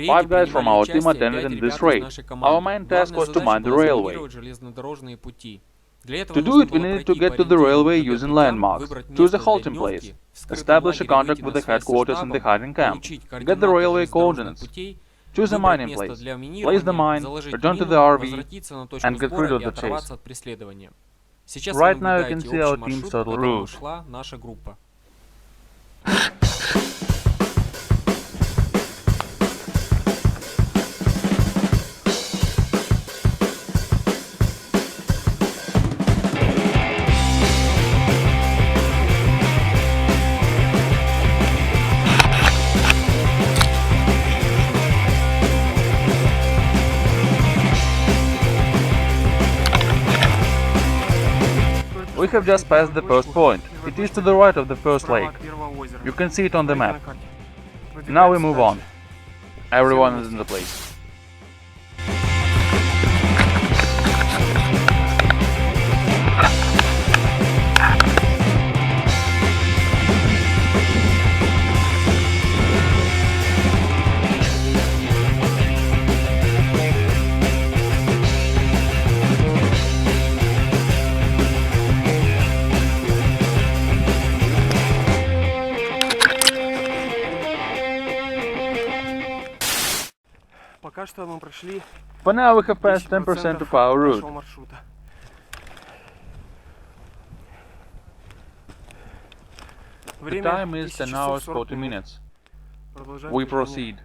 5 guys from our team attended in this raid. Our main task was to mine the railway. To do it, we needed to get to the railway using landmarks, choose a halting place, establish a contact with the headquarters in the hiding camp, get the railway coordinates, choose a mining place, place the mine, return to the RV, and get rid of the chase. Right now you can see our team's total route. We have just passed the first point. It is to the right of the first lake. You can see it on the map. Now we move on. Everyone is in the place. For now we have passed 10% of our route. The time is 10 hours 40 minutes. We proceed.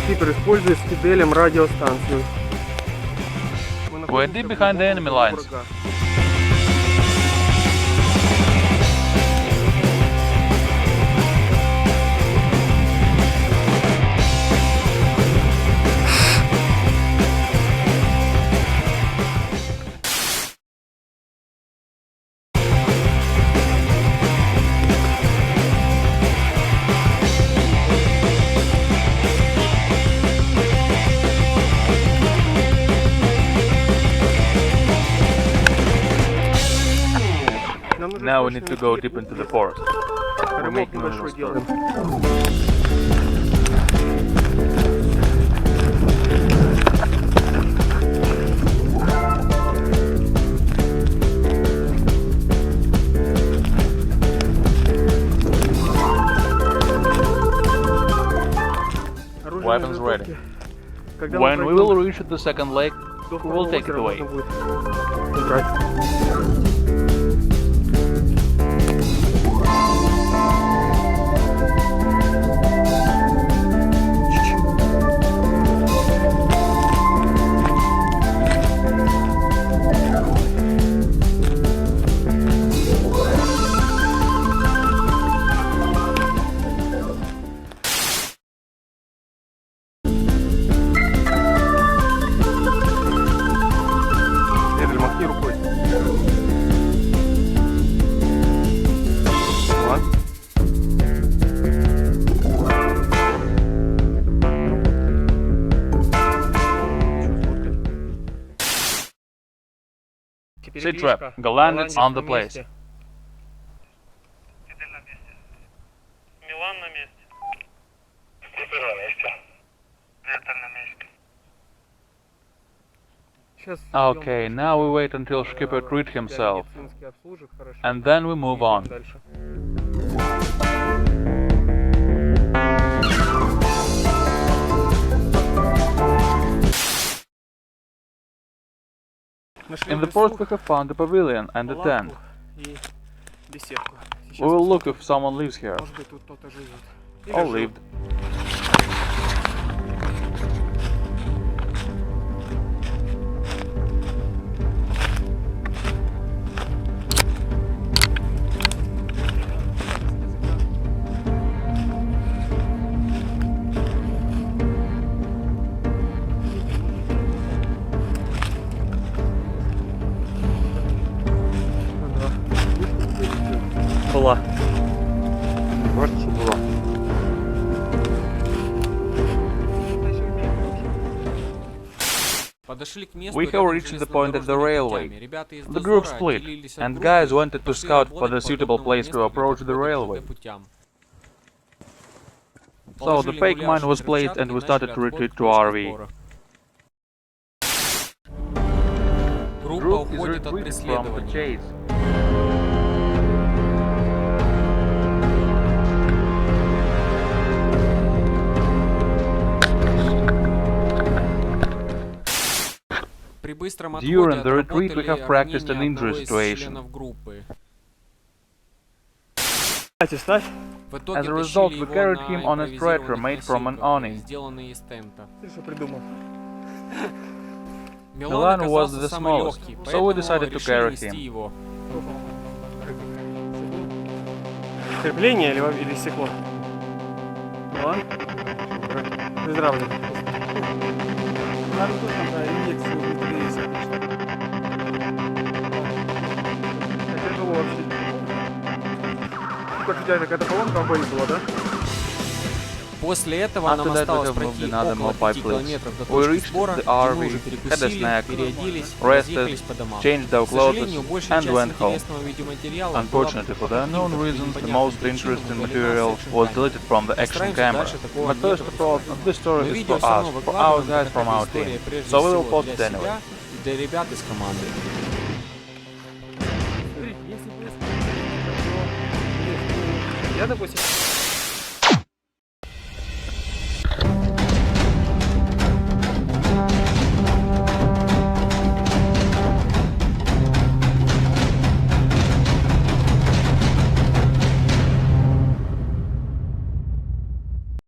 Кипр использует с Фиделем радиостанцию. We're deep behind the enemy lines. Now we need to go deep into the forest. We're making a little story. Weapons ready. When we will reach the second lake, we will take it away. Sit trap. Galan is on the place. Okay, now we wait until Skipper treats himself, and then we move on. In the port we have found a pavilion and a tent. We will look if someone lives here. Or lived. Была. Вроде, что была. We have reached the point at the railway. The group split, and guys wanted to scout for the suitable place to approach the railway. So the fake mine was placed and we started to retreat to RV. Group is retreating from the chase. During the retreat we have practiced an injury situation. Ставь. As a result, we carried him on a stretcher made from an awning. Ты что придумал? Milan was the smallest, so we decided to carry him. Крепление или стекло? Ладно. Выздоравливай. Надо точно, да, инъекцию внутри есть. Это тяжело вообще. Как у тебя какая-то поломка в обоих была, да? После этого нам After that, we осталось have moved пройти another около more 5 pipe километров до We точки reached сбора, the где мы RV, уже had a перекусили, snack, переоделись, rested, разъехались по домам. changed our К clothes, сожалению, большая and часть went home. интересного видеоматериала была Unfortunately, for the unknown по reasons, the непонятным most причинам interesting удалена material с was экшн-камеры. deleted from the action Постараемся camera. дальше такого But не first of all, допускать. this story Но is видео for все равно us, for our выкладываем, guys так как from это our история team. прежде So we will всего post для it anyway. себя и для ребят из команды. Я, допустим,